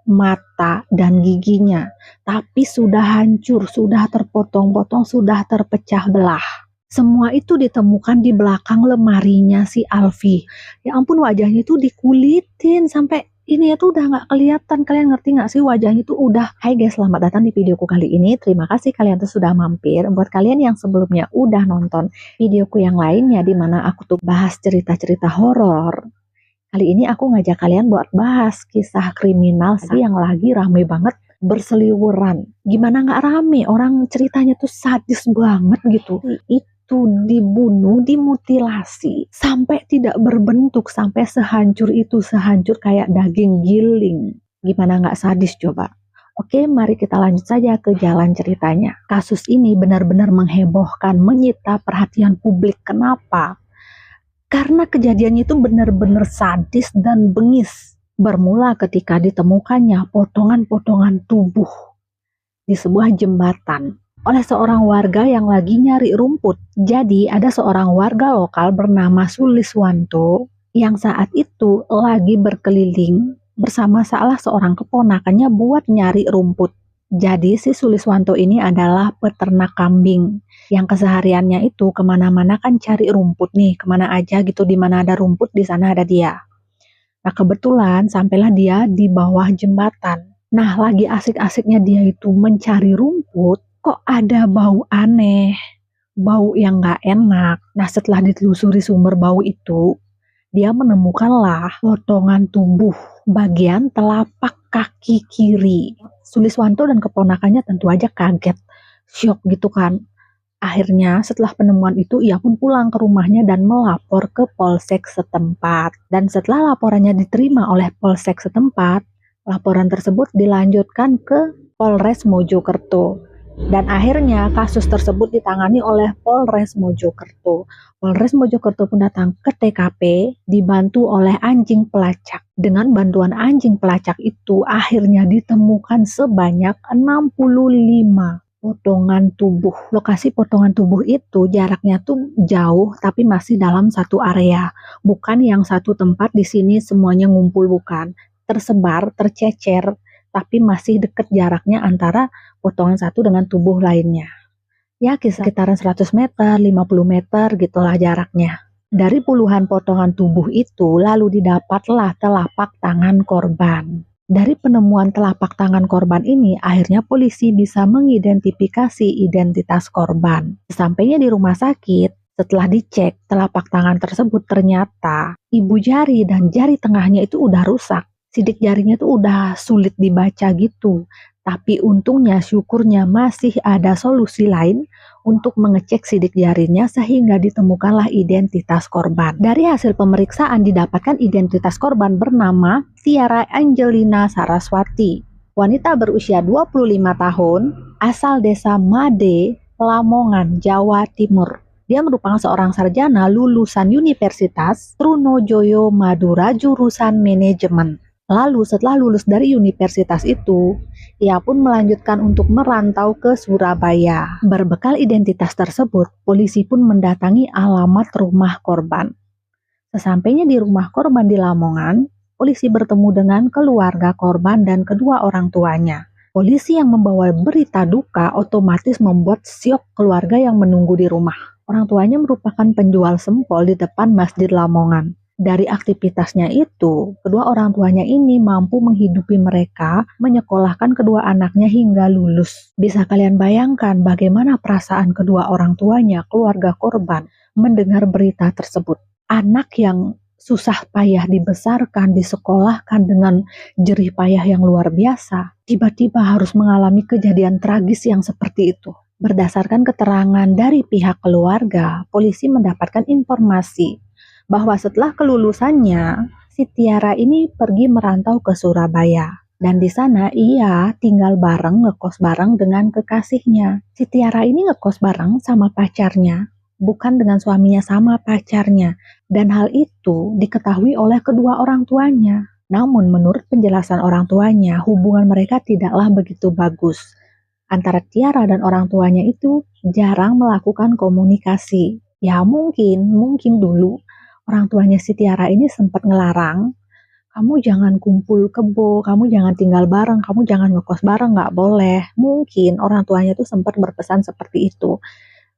mata, dan giginya. Tapi sudah hancur, sudah terpotong-potong, sudah terpecah belah. Semua itu ditemukan di belakang lemarinya si Alfi. Ya ampun, wajahnya itu dikulitin sampai ini itu udah nggak kelihatan. Kalian ngerti nggak sih, wajahnya itu udah. Hai guys, selamat datang di videoku kali ini. Terima kasih kalian tuh sudah mampir. Buat kalian yang sebelumnya udah nonton videoku yang lainnya di mana aku tuh bahas cerita-cerita horor, kali ini aku ngajak kalian buat bahas kisah kriminal yang lagi rame banget berseliweran. Gimana nggak rame? Orang ceritanya tuh sadis banget gitu. Itu dibunuh, dimutilasi, sampai tidak berbentuk, sampai sehancur itu, sehancur kayak daging giling. Gimana nggak sadis coba? Oke, mari kita lanjut saja ke jalan ceritanya. Kasus ini benar-benar menghebohkan, menyita perhatian publik. Kenapa? Karena kejadiannya itu benar-benar sadis dan bengis. Bermula ketika ditemukannya potongan-potongan tubuh di sebuah jembatan oleh seorang warga yang lagi nyari rumput. Jadi ada seorang warga lokal bernama Suliswanto yang saat itu lagi berkeliling bersama salah seorang keponakannya buat nyari rumput. Jadi si Suliswanto ini adalah peternak kambing yang kesehariannya itu kemana-mana kan cari rumput nih, kemana aja gitu, di mana ada rumput di sana ada dia. Nah kebetulan sampailah dia di bawah jembatan. Nah lagi asik-asiknya dia itu mencari rumput, kok ada bau aneh, bau yang gak enak. Nah setelah ditelusuri sumber bau itu, dia menemukanlah potongan tubuh bagian telapak kaki kiri. Suliswanto dan keponakannya tentu aja kaget, syok gitu kan. Akhirnya setelah penemuan itu ia pun pulang ke rumahnya dan melapor ke polsek setempat. Dan setelah laporannya diterima oleh polsek setempat, laporan tersebut dilanjutkan ke Polres Mojokerto. Dan akhirnya kasus tersebut ditangani oleh Polres Mojokerto. Polres Mojokerto pun datang ke TKP dibantu oleh anjing pelacak. Dengan bantuan anjing pelacak itu akhirnya ditemukan sebanyak 65 potongan tubuh. Lokasi potongan tubuh itu jaraknya tuh jauh tapi masih dalam satu area. Bukan yang satu tempat di sini semuanya ngumpul, bukan. Tersebar, tercecer, tapi masih dekat jaraknya antara potongan satu dengan tubuh lainnya. Ya sekitaran 100 meter, 50 meter gitulah jaraknya. Dari puluhan potongan tubuh itu lalu didapatlah telapak tangan korban. Dari penemuan telapak tangan korban ini akhirnya polisi bisa mengidentifikasi identitas korban. Sampainya di rumah sakit, setelah dicek telapak tangan tersebut ternyata ibu jari dan jari tengahnya itu udah rusak. Sidik jarinya tuh udah sulit dibaca gitu. Tapi untungnya, syukurnya masih ada solusi lain untuk mengecek sidik jarinya sehingga ditemukanlah identitas korban. Dari hasil pemeriksaan didapatkan identitas korban bernama Tiara Angelina Saraswati. Wanita berusia 25 tahun, asal desa Made, Lamongan, Jawa Timur. Dia merupakan seorang sarjana lulusan Universitas Trunojoyo Madura jurusan manajemen. Lalu setelah lulus dari universitas itu, ia pun melanjutkan untuk merantau ke Surabaya. Berbekal identitas tersebut, polisi pun mendatangi alamat rumah korban. Sesampainya di rumah korban di Lamongan, polisi bertemu dengan keluarga korban dan kedua orang tuanya. Polisi yang membawa berita duka otomatis membuat syok keluarga yang menunggu di rumah. Orang tuanya merupakan penjual sempol di depan Masjid Lamongan. Dari aktivitasnya itu, kedua orang tuanya ini mampu menghidupi mereka, menyekolahkan kedua anaknya hingga lulus. Bisa kalian bayangkan bagaimana perasaan kedua orang tuanya, keluarga korban, mendengar berita tersebut. Anak yang susah payah dibesarkan, disekolahkan dengan jerih payah yang luar biasa, tiba-tiba harus mengalami kejadian tragis yang seperti itu. Berdasarkan keterangan dari pihak keluarga, polisi mendapatkan informasi bahwa setelah kelulusannya, si Tiara ini pergi merantau ke Surabaya. Dan di sana ia tinggal bareng, ngekos bareng dengan kekasihnya. Si Tiara ini ngekos bareng sama pacarnya, bukan dengan suaminya, sama pacarnya. Dan hal itu diketahui oleh kedua orang tuanya. Namun menurut penjelasan orang tuanya, hubungan mereka tidaklah begitu bagus. Antara Tiara dan orang tuanya itu jarang melakukan komunikasi. Ya mungkin dulu orang tuanya si Tiara ini sempat ngelarang kamu jangan kumpul kebo, kamu jangan tinggal bareng, kamu jangan ngekos bareng, nggak boleh. Mungkin orang tuanya tuh sempat berpesan seperti itu.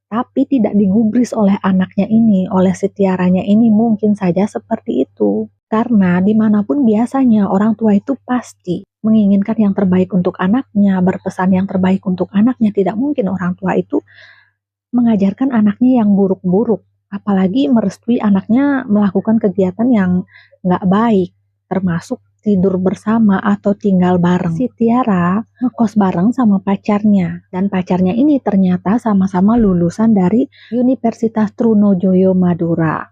Tapi tidak digubris oleh anaknya ini, oleh si Tiaranya ini mungkin saja seperti itu. Karena dimanapun biasanya orang tua itu pasti menginginkan yang terbaik untuk anaknya, berpesan yang terbaik untuk anaknya. Tidak mungkin orang tua itu mengajarkan anaknya yang buruk-buruk. Apalagi merestui anaknya melakukan kegiatan yang nggak baik, termasuk tidur bersama atau tinggal bareng. Si Tiara ngekos bareng sama pacarnya, dan pacarnya ini ternyata sama-sama lulusan dari Universitas Trunojoyo Madura.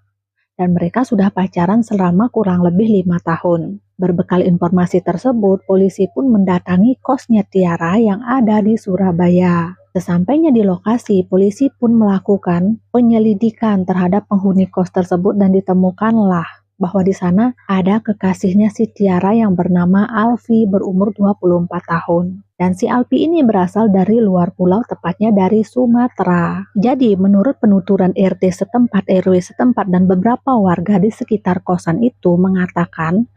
Dan mereka sudah pacaran selama kurang lebih 5 tahun. Berbekal informasi tersebut, polisi pun mendatangi kosnya Tiara yang ada di Surabaya. Sesampainya di lokasi, polisi pun melakukan penyelidikan terhadap penghuni kos tersebut dan ditemukanlah bahwa di sana ada kekasihnya si Tiara yang bernama Alfi berumur 24 tahun. Dan si Alfi ini berasal dari luar pulau, tepatnya dari Sumatera. Jadi menurut penuturan RT setempat, RW setempat, dan beberapa warga di sekitar kosan itu mengatakan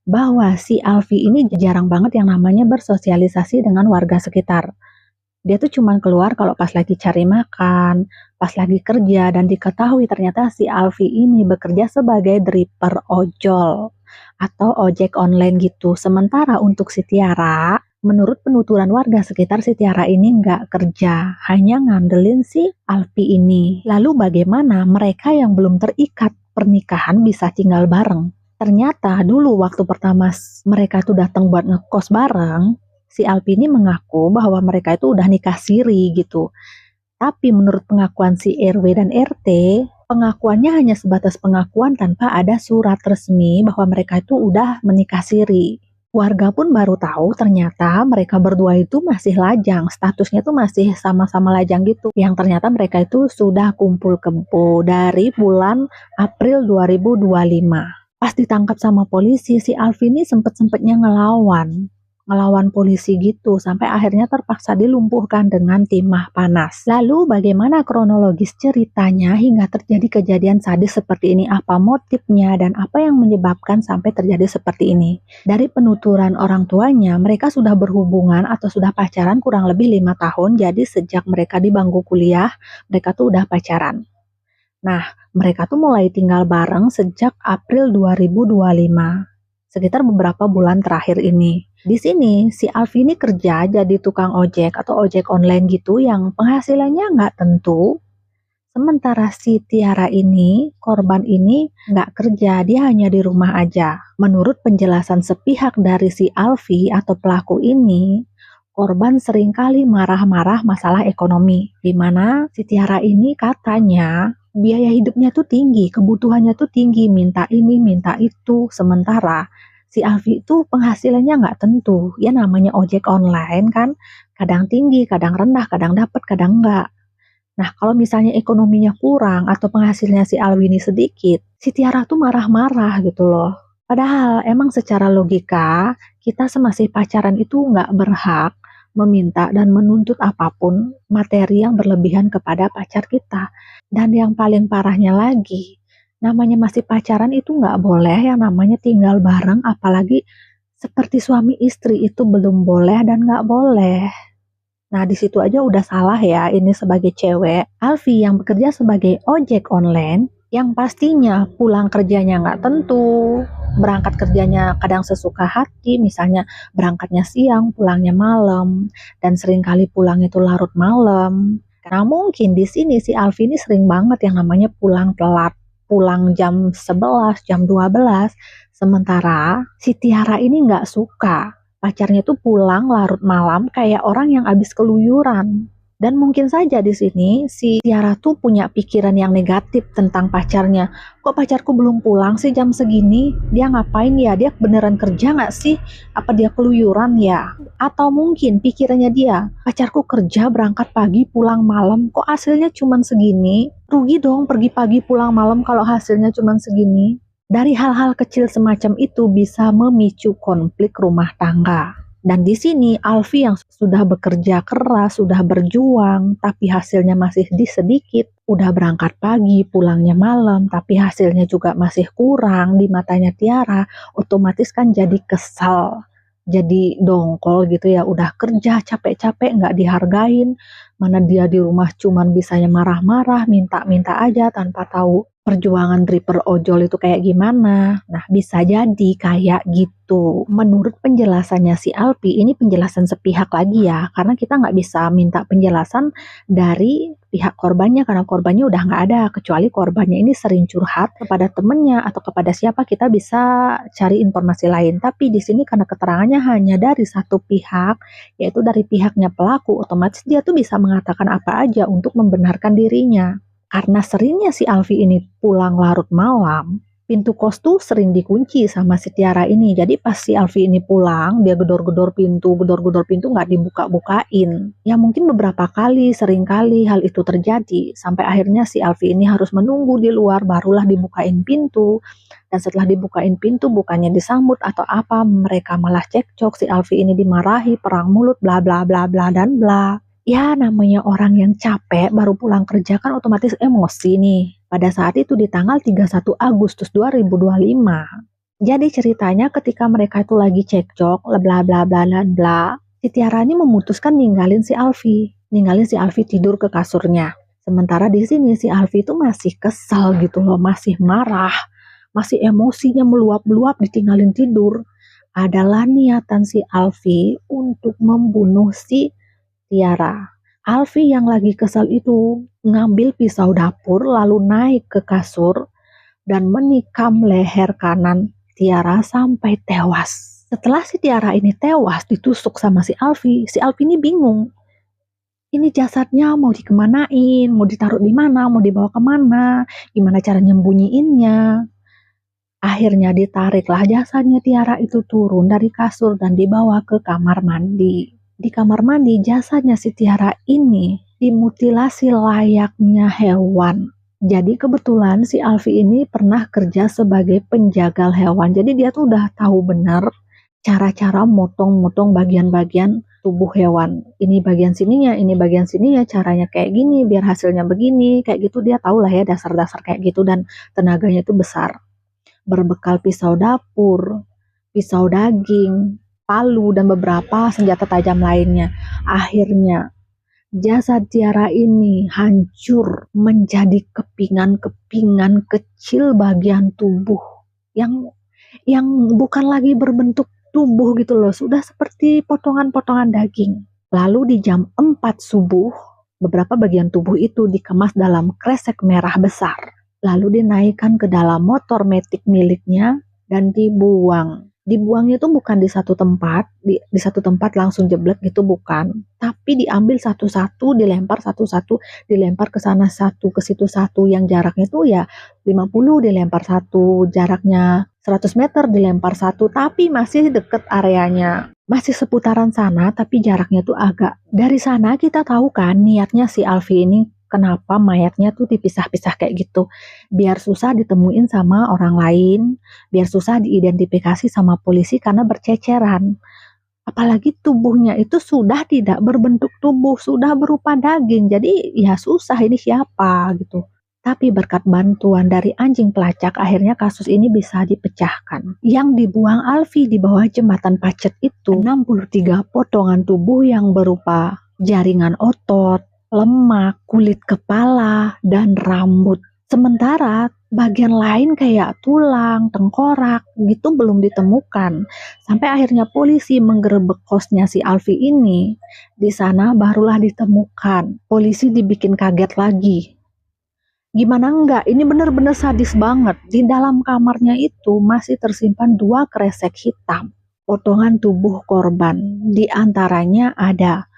bahwa si Alfi ini jarang banget yang namanya bersosialisasi dengan warga sekitar. Dia tuh cuman keluar kalau pas lagi cari makan, pas lagi kerja, dan diketahui ternyata si Alfi ini bekerja sebagai driver ojol atau ojek online gitu. Sementara untuk si Tiara, menurut penuturan warga sekitar, si Tiara ini nggak kerja, hanya ngandelin si Alfi ini. Lalu bagaimana mereka yang belum terikat pernikahan bisa tinggal bareng? Ternyata dulu waktu pertama mereka tuh datang buat ngekos bareng, si Alfi ini mengaku bahwa mereka itu udah nikah siri gitu. Tapi menurut pengakuan si RW dan RT, pengakuannya hanya sebatas pengakuan tanpa ada surat resmi bahwa mereka itu udah menikah siri. Warga pun baru tahu ternyata mereka berdua itu masih lajang, statusnya tuh masih sama-sama lajang gitu. Yang ternyata mereka itu sudah kumpul kebo dari bulan April 2025. Pas ditangkap sama polisi, si Alfi ini sempet-sempetnya ngelawan polisi gitu, sampai akhirnya terpaksa dilumpuhkan dengan timah panas. Lalu bagaimana kronologis ceritanya hingga terjadi kejadian sadis seperti ini? Apa motifnya dan apa yang menyebabkan sampai terjadi seperti ini? Dari penuturan orang tuanya, mereka sudah berhubungan atau sudah pacaran kurang lebih 5 tahun. Jadi sejak mereka di bangku kuliah, mereka tuh udah pacaran. Nah, mereka tuh mulai tinggal bareng sejak April 2025. Sekitar beberapa bulan terakhir ini. Di sini, si Alfi ini kerja jadi tukang ojek atau ojek online gitu yang penghasilannya nggak tentu. Sementara si Tiara ini, korban ini nggak kerja, dia hanya di rumah aja. Menurut penjelasan sepihak dari si Alfi atau pelaku ini, korban seringkali marah-marah masalah ekonomi. Di mana si Tiara ini katanya biaya hidupnya tuh tinggi, kebutuhannya tuh tinggi, minta ini, minta itu. Sementara si Alfi itu penghasilannya nggak tentu. Ya namanya ojek online kan, kadang tinggi, kadang rendah, kadang dapat, kadang enggak. Nah, kalau misalnya ekonominya kurang atau penghasilnya si Alwi ini sedikit, si Tiara tuh marah-marah gitu loh. Padahal emang secara logika, kita semasih pacaran itu nggak berhak meminta dan menuntut apapun materi yang berlebihan kepada pacar kita. Dan yang paling parahnya lagi, namanya masih pacaran itu nggak boleh yang namanya tinggal bareng, apalagi seperti suami istri itu belum boleh dan nggak boleh. Nah, di situ aja udah salah ya, ini sebagai cewek. Alfi yang bekerja sebagai ojek online, yang pastinya pulang kerjanya nggak tentu, berangkat kerjanya kadang sesuka hati, misalnya berangkatnya siang, pulangnya malam, dan seringkali pulang itu larut malam. Karena mungkin di sini si Alfi ini sering banget yang namanya pulang telat, pulang jam 11, jam 12, sementara si Tiara ini nggak suka pacarnya tuh pulang larut malam kayak orang yang habis keluyuran. Dan mungkin saja di sini si Tiara tuh punya pikiran yang negatif tentang pacarnya. Kok pacarku belum pulang sih jam segini? Dia ngapain ya? Dia beneran kerja nggak sih? Apa dia keluyuran ya? Atau mungkin pikirannya dia, pacarku kerja berangkat pagi pulang malam, kok hasilnya cuman segini? Rugi dong pergi pagi pulang malam kalau hasilnya cuman segini. Dari hal-hal kecil semacam itu bisa memicu konflik rumah tangga. Dan di sini Alfi yang sudah bekerja keras, sudah berjuang, tapi hasilnya masih sedikit. Udah berangkat pagi, pulangnya malam, tapi hasilnya juga masih kurang di matanya Tiara. Otomatis kan jadi kesal, jadi dongkol gitu ya. Udah kerja capek-capek nggak dihargain. Mana dia di rumah cuman bisanya marah-marah, minta-minta aja tanpa tahu perjuangan dripper ojol itu kayak gimana. Nah, bisa jadi kayak gitu. Menurut penjelasannya si Alfi, ini penjelasan sepihak lagi ya, karena kita nggak bisa minta penjelasan dari pihak korbannya, karena korbannya udah nggak ada, kecuali korbannya ini sering curhat kepada temennya atau kepada siapa, kita bisa cari informasi lain. Tapi di sini karena keterangannya hanya dari satu pihak, yaitu dari pihaknya pelaku, otomatis dia tuh bisa mengatakan apa aja untuk membenarkan dirinya. Karena seringnya si Alfi ini pulang larut malam, pintu kos tuh sering dikunci sama si Tiara ini. Jadi pas si Alfi ini pulang, dia gedor-gedor pintu nggak dibuka-bukain. Ya mungkin beberapa kali, sering kali hal itu terjadi. Sampai akhirnya si Alfi ini harus menunggu di luar, barulah dibukain pintu. Dan setelah dibukain pintu, bukannya disambut atau apa, mereka malah cekcok. Si Alfi ini dimarahi, perang mulut, bla bla bla bla dan bla. Ya namanya orang yang capek baru pulang kerja kan otomatis emosi nih. Pada saat itu di tanggal 31 Agustus 2025. Jadi ceritanya ketika mereka itu lagi cekcok, bla bla bla dan bla, si Tiara ini memutuskan ninggalin si Alfi. Ninggalin si Alfi tidur ke kasurnya. Sementara di sini si Alfi itu masih kesal gitu loh, masih marah, masih emosinya meluap-luap ditinggalin tidur. Adalah niatan si Alfi untuk membunuh si Tiara. Alfi yang lagi kesal itu ngambil pisau dapur lalu naik ke kasur dan menikam leher kanan Tiara sampai tewas. Setelah si Tiara ini tewas ditusuk sama si Alfi ini bingung. Ini jasadnya mau dikemanain, mau ditaruh di mana, mau dibawa kemana, gimana cara nyembunyiinnya. Akhirnya ditariklah jasadnya Tiara itu turun dari kasur dan dibawa ke kamar mandi. Di kamar mandi jasadnya si Tiara ini dimutilasi layaknya hewan. Jadi kebetulan si Alfi ini pernah kerja sebagai penjagal hewan. Jadi dia tuh udah tahu benar cara-cara motong-motong bagian-bagian tubuh hewan. Ini bagian sininya, caranya kayak gini, biar hasilnya begini, kayak gitu dia tahu lah ya dasar-dasar kayak gitu dan tenaganya itu besar. Berbekal pisau dapur, pisau daging, palu, dan beberapa senjata tajam lainnya. Akhirnya, jasad Tiara ini hancur menjadi kepingan-kepingan kecil bagian tubuh yang bukan lagi berbentuk tubuh gitu loh, sudah seperti potongan-potongan daging. Lalu di jam 4 subuh, beberapa bagian tubuh itu dikemas dalam kresek merah besar. Lalu dinaikkan ke dalam motor metik miliknya dan dibuang. Dibuangnya itu bukan di satu tempat, di satu tempat langsung jeblek gitu bukan, tapi diambil satu-satu, dilempar satu-satu, dilempar ke sana satu, ke situ satu, yang jaraknya itu ya 50 dilempar satu, jaraknya 100 meter dilempar satu, tapi masih deket areanya. Masih seputaran sana, tapi jaraknya tuh agak. Dari sana kita tahu kan niatnya si Alfi ini kenapa mayatnya tuh dipisah-pisah kayak gitu. Biar susah ditemuin sama orang lain, biar susah diidentifikasi sama polisi karena berceceran. Apalagi tubuhnya itu sudah tidak berbentuk tubuh, sudah berupa daging. Jadi ya susah ini siapa gitu. Tapi berkat bantuan dari anjing pelacak, akhirnya kasus ini bisa dipecahkan. Yang dibuang Alfi di bawah jembatan Pacet itu 63 potongan tubuh yang berupa jaringan otot, lemak, kulit kepala, dan rambut. Sementara bagian lain kayak tulang, tengkorak gitu belum ditemukan. Sampai akhirnya polisi menggerebek kosnya si Alfi ini. Di sana barulah ditemukan. Polisi dibikin kaget lagi. Gimana enggak? Ini benar-benar sadis banget. Di dalam kamarnya itu masih tersimpan 2 kresek hitam. Potongan tubuh korban. Di antaranya ada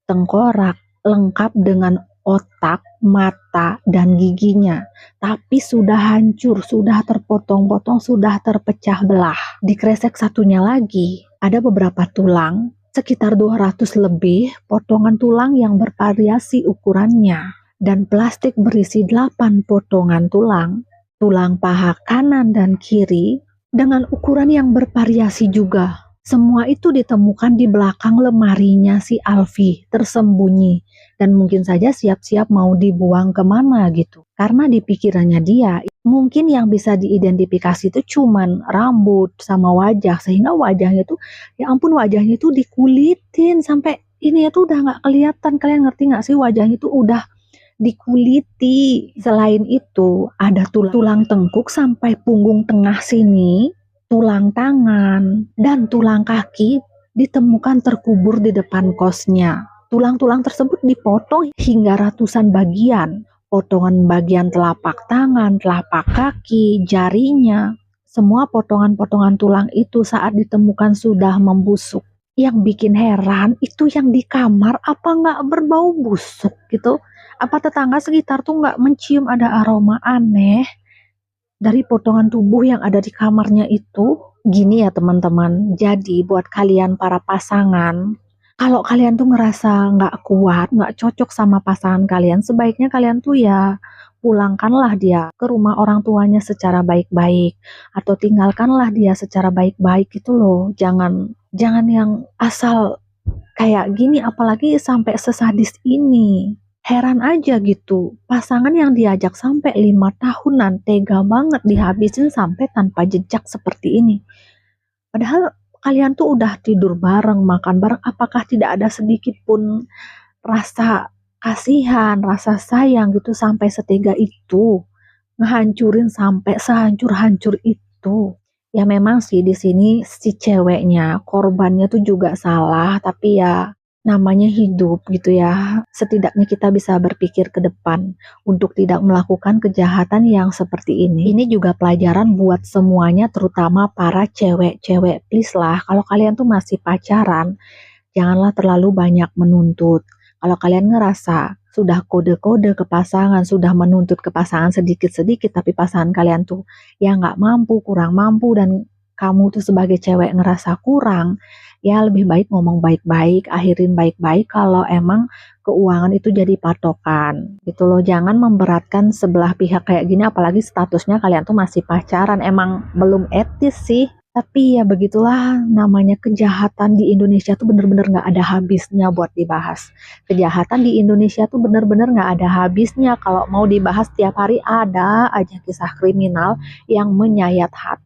tengkorak, lengkap dengan otak, mata, dan giginya. Tapi sudah hancur, sudah terpotong-potong, sudah terpecah belah. Di kresek satunya lagi, ada beberapa tulang, sekitar 200 lebih potongan tulang yang bervariasi ukurannya. Dan plastik berisi 8 potongan tulang, tulang paha kanan dan kiri, dengan ukuran yang bervariasi juga. Semua itu ditemukan di belakang lemarinya si Alfi, tersembunyi. Dan mungkin saja siap-siap mau dibuang kemana gitu. Karena di pikirannya dia, mungkin yang bisa diidentifikasi itu cuman rambut sama wajah. Sehingga wajahnya itu, ya ampun wajahnya itu dikulitin. Sampai ini itu udah nggak kelihatan. Kalian ngerti nggak sih wajahnya itu udah dikuliti. Selain itu, ada tulang tengkuk sampai punggung tengah sini, tulang tangan, dan tulang kaki ditemukan terkubur di depan kosnya. Tulang-tulang tersebut dipotong hingga ratusan bagian. Potongan bagian telapak tangan, telapak kaki, jarinya. Semua potongan-potongan tulang itu saat ditemukan sudah membusuk. Yang bikin heran itu yang di kamar apa nggak berbau busuk gitu. Apa tetangga sekitar tuh nggak mencium ada aroma aneh dari potongan tubuh yang ada di kamarnya itu? Gini ya teman-teman, jadi buat kalian para pasangan, kalau kalian tuh ngerasa nggak kuat, nggak cocok sama pasangan kalian, sebaiknya kalian tuh ya pulangkanlah dia ke rumah orang tuanya secara baik-baik, atau tinggalkanlah dia secara baik-baik gitu loh. Jangan yang asal kayak gini, apalagi sampai sesadis ini. Heran aja gitu, pasangan yang diajak sampai 5 tahunan tega banget dihabisin sampai tanpa jejak seperti ini. Padahal kalian tuh udah tidur bareng, makan bareng, apakah tidak ada sedikit pun rasa kasihan, rasa sayang gitu sampai setega itu, ngehancurin sampai sehancur-hancur itu. Ya memang sih di sini si ceweknya, korbannya tuh juga salah, tapi ya namanya hidup gitu ya. Setidaknya kita bisa berpikir ke depan untuk tidak melakukan kejahatan yang seperti ini. Ini juga pelajaran buat semuanya, terutama para cewek-cewek. Please lah, kalau kalian tuh masih pacaran, janganlah terlalu banyak menuntut. Kalau kalian ngerasa sudah kode-kode ke pasangan, sudah menuntut ke pasangan sedikit-sedikit, tapi pasangan kalian tuh ya nggak mampu, kurang mampu, dan kamu tuh sebagai cewek ngerasa kurang, ya lebih baik ngomong baik-baik, akhirin baik-baik kalau emang keuangan itu jadi patokan gitu loh. Jangan memberatkan sebelah pihak kayak gini, apalagi statusnya kalian tuh masih pacaran. Emang belum etis sih. Tapi ya begitulah, namanya kejahatan di Indonesia tuh bener-bener gak ada habisnya buat dibahas. Kejahatan di Indonesia tuh bener-bener gak ada habisnya. Kalau mau dibahas tiap hari ada aja kisah kriminal yang menyayat hati.